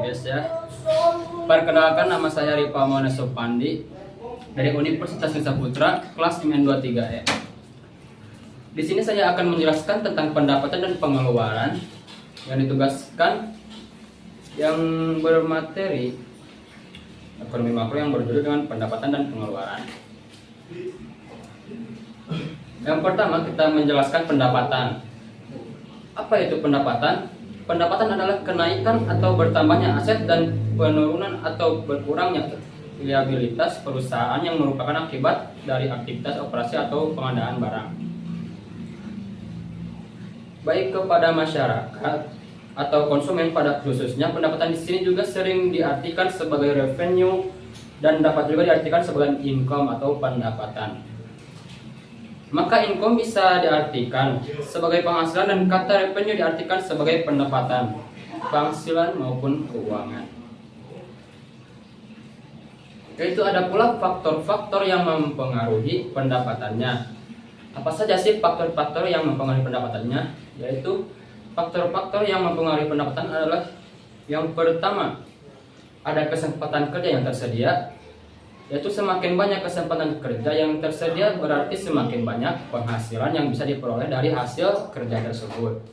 guys ya. Perkenalkan, nama saya Ripa Maulana Sopandi dari Universitas Nusa Putra, kelas MN23 ya. Di sini saya akan menjelaskan tentang pendapatan dan pengeluaran yang ditugaskan yang bermateri ekonomi makro yang berjudul dengan pendapatan dan pengeluaran. Yang pertama, kita menjelaskan pendapatan. Apa itu pendapatan? Pendapatan adalah kenaikan atau bertambahnya aset dan penurunan atau berkurangnya liabilitas perusahaan yang merupakan akibat dari aktivitas operasi atau pengadaan barang, baik kepada masyarakat atau konsumen pada khususnya. Pendapatan di sini juga sering diartikan sebagai revenue dan dapat juga diartikan sebagai income atau pendapatan. Maka income bisa diartikan sebagai penghasilan dan kata revenue diartikan sebagai pendapatan, penghasilan maupun keuangan. Yaitu ada pula faktor-faktor yang mempengaruhi pendapatannya. Apa saja sih faktor-faktor yang mempengaruhi pendapatannya? Yaitu faktor-faktor yang mempengaruhi pendapatan adalah yang pertama, ada kesempatan kerja yang tersedia. Yaitu semakin banyak kesempatan kerja yang tersedia berarti semakin banyak penghasilan yang bisa diperoleh dari hasil kerja tersebut.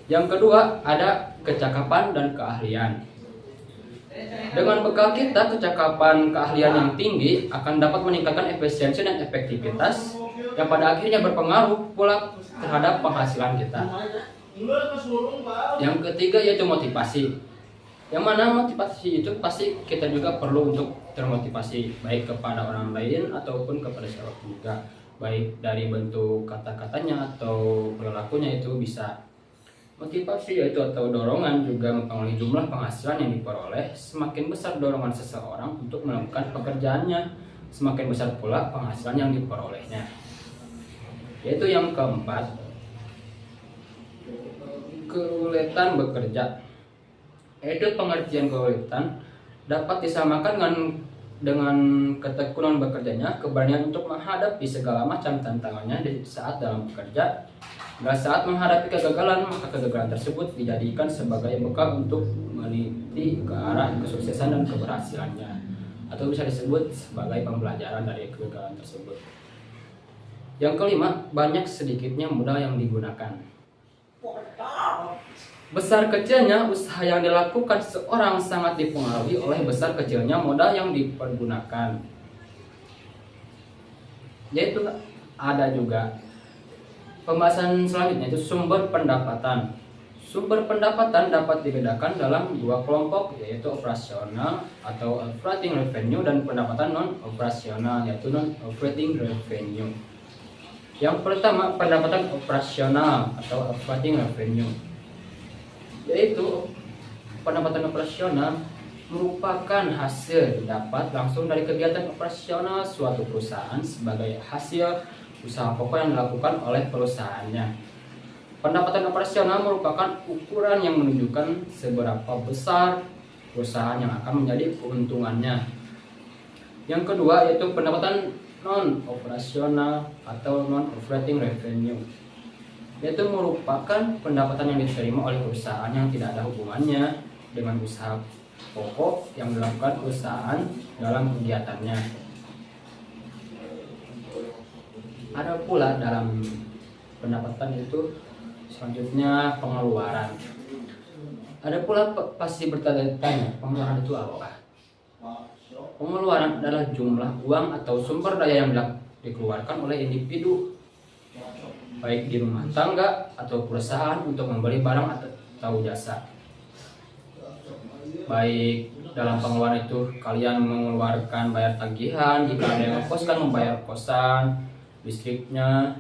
Yang kedua, ada kecakapan dan keahlian. Dengan bekal kita, kecakapan keahlian yang tinggi akan dapat meningkatkan efisiensi dan efektivitas yang pada akhirnya berpengaruh pula terhadap penghasilan kita. Yang ketiga yaitu motivasi. Yang mana motivasi itu pasti kita juga perlu untuk termotivasi, baik kepada orang lain ataupun kepada siapa juga, baik dari bentuk kata-katanya atau perilakunya. Itu bisa motivasi yaitu atau dorongan juga mempengaruhi jumlah penghasilan yang diperoleh. Semakin besar dorongan seseorang untuk melakukan pekerjaannya, semakin besar pula penghasilan yang diperolehnya. Yaitu yang keempat, keuletan bekerja. Yaitu pengertian keuletan dapat disamakan dengan ketekunan bekerjanya, keberanian untuk menghadapi segala macam tantangannya di saat dalam bekerja. Dan saat menghadapi kegagalan, maka kegagalan tersebut dijadikan sebagai bekal untuk meniti ke arah kesuksesan dan keberhasilannya, atau bisa disebut sebagai pembelajaran dari kegagalan tersebut. Yang kelima, banyak sedikitnya modal yang digunakan. Besar kecilnya usaha yang dilakukan seorang sangat dipengaruhi oleh besar kecilnya modal yang dipergunakan. Yaitu ada juga pembahasan selanjutnya, itu sumber pendapatan. Sumber pendapatan dapat dibedakan dalam dua kelompok, yaitu operasional atau operating revenue dan pendapatan non operasional, yaitu non operating revenue. Yang pertama, pendapatan operasional atau operating revenue. Yaitu pendapatan operasional merupakan hasil didapat langsung dari kegiatan operasional suatu perusahaan sebagai hasil usaha pokok yang dilakukan oleh perusahaannya. Pendapatan operasional merupakan ukuran yang menunjukkan seberapa besar perusahaan yang akan menjadi keuntungannya. Yang kedua yaitu pendapatan non operasional atau non operating revenue. Yaitu merupakan pendapatan yang diterima oleh perusahaan yang tidak ada hubungannya dengan usaha pokok yang dilakukan perusahaan dalam kegiatannya. Ada pula dalam pendapatan itu selanjutnya pengeluaran. Ada pula pasti bertanya-tanya, pengeluaran itu apa? Pengeluaran adalah jumlah uang atau sumber daya yang dikeluarkan oleh individu, baik di rumah tangga atau perusahaan untuk membeli barang atau jasa. Baik dalam pengeluaran itu kalian mengeluarkan bayar tagihan, jika ada yang ngekos kan membayar kosan, listriknya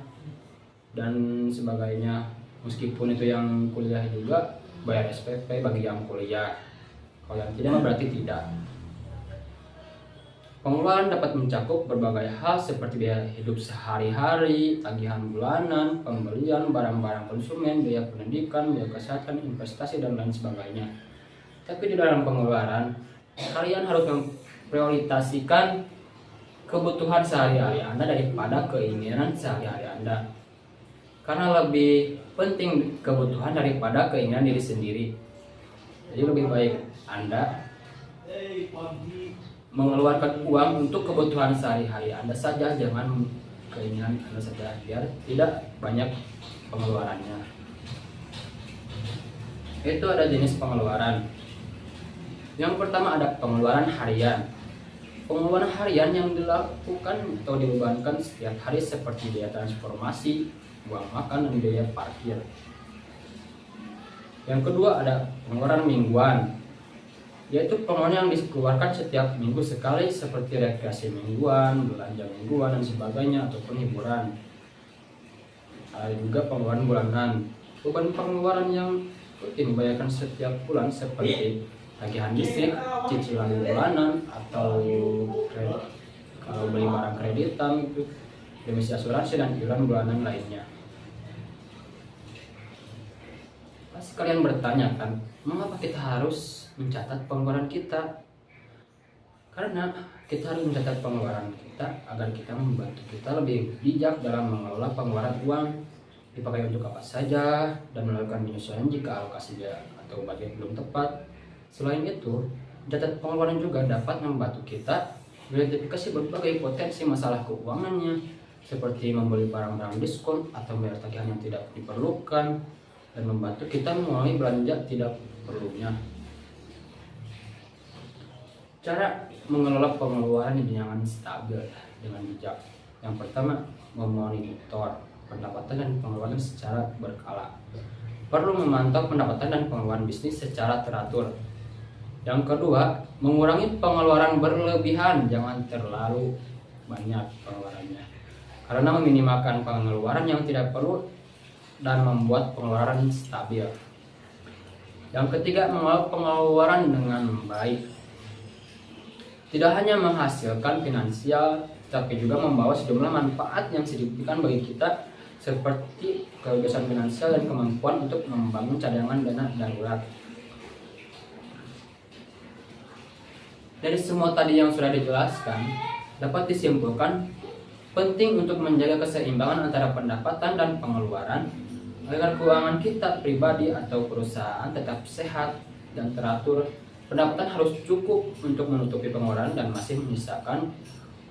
dan sebagainya. Meskipun itu yang kuliah juga bayar SPP bagi yang kuliah. Kalau yang tidak berarti tidak. Pengeluaran dapat mencakup berbagai hal seperti biaya hidup sehari-hari, tagihan bulanan, pembelian barang-barang konsumen, biaya pendidikan, biaya kesehatan, investasi, dan lain sebagainya. Tapi di dalam pengeluaran, kalian harus memprioritaskan kebutuhan sehari-hari Anda daripada keinginan sehari-hari Anda. Karena lebih penting kebutuhan daripada keinginan diri sendiri. Jadi lebih baik Anda mengeluarkan uang untuk kebutuhan sehari-hari Anda saja, jangan keinginan Anda saja, biar tidak banyak pengeluarannya. Itu ada jenis pengeluaran. Yang pertama ada pengeluaran harian. Pengeluaran harian yang dilakukan atau dibebankan setiap hari seperti biaya transformasi, uang makan, dan biaya parkir. Yang kedua ada pengeluaran mingguan, yaitu pengeluaran yang dikeluarkan setiap minggu sekali seperti rekreasi mingguan, belanja mingguan, dan sebagainya, ataupun hiburan. Ada juga pengeluaran bulanan, beban pengeluaran yang rutin dibayarkan setiap bulan seperti tagihan listrik, cicilan bulanan, atau kalau beli barang kreditan, remisi asuransi, dan iuran bulanan lainnya. Pasti kalian bertanya kan, mengapa kita harus mencatat pengeluaran kita? Karena kita harus mencatat pengeluaran kita agar kita membantu kita lebih bijak dalam mengelola pengeluaran uang, dipakai untuk apa saja, dan melakukan penyesuaian jika alokasi atau budget belum tepat. Selain itu, mencatat pengeluaran juga dapat membantu kita mengidentifikasi berbagai potensi masalah keuangannya, seperti membeli barang-barang diskon atau membayar tagihan yang tidak diperlukan, dan membantu kita mengurangi belanja tidak perlunya. Cara mengelola pengeluaran yang stabil dengan bijak. Yang pertama, memonitor pendapatan dan pengeluaran secara berkala. Perlu memantau pendapatan dan pengeluaran bisnis secara teratur. Yang kedua, mengurangi pengeluaran berlebihan, jangan terlalu banyak pengeluarannya, karena meminimalkan pengeluaran yang tidak perlu dan membuat pengeluaran stabil. Yang ketiga, mengelola pengeluaran dengan baik. Tidak hanya menghasilkan finansial, tapi juga membawa sejumlah manfaat yang signifikan bagi kita, seperti kebebasan finansial dan kemampuan untuk membangun cadangan dana darurat. Dari semua tadi yang sudah dijelaskan, dapat disimpulkan penting untuk menjaga keseimbangan antara pendapatan dan pengeluaran agar keuangan kita pribadi atau perusahaan tetap sehat dan teratur. Pendapatan harus cukup untuk menutupi pengeluaran dan masih menyisakan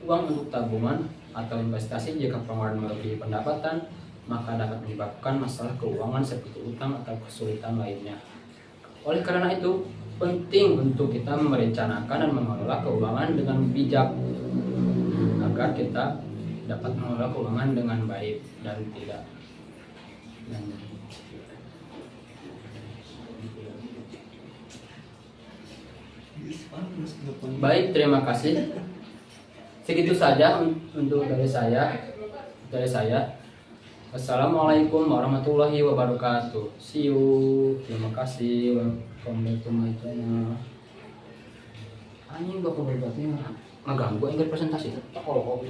uang untuk tabungan atau investasi. Jika pengeluaran melebihi pendapatan, maka dapat menyebabkan masalah keuangan seperti utang atau kesulitan lainnya. Oleh karena itu, penting untuk kita merencanakan dan mengelola keuangan dengan bijak agar kita dapat mengelola keuangan dengan baik dan tidak. Baik, terima kasih. Segitu saja untuk dari saya. Assalamualaikum warahmatullahi wabarakatuh. See you. Terima kasih. Welcome back to my channel. Anjing gak perlu ngeganggu presentasi. Tak kalau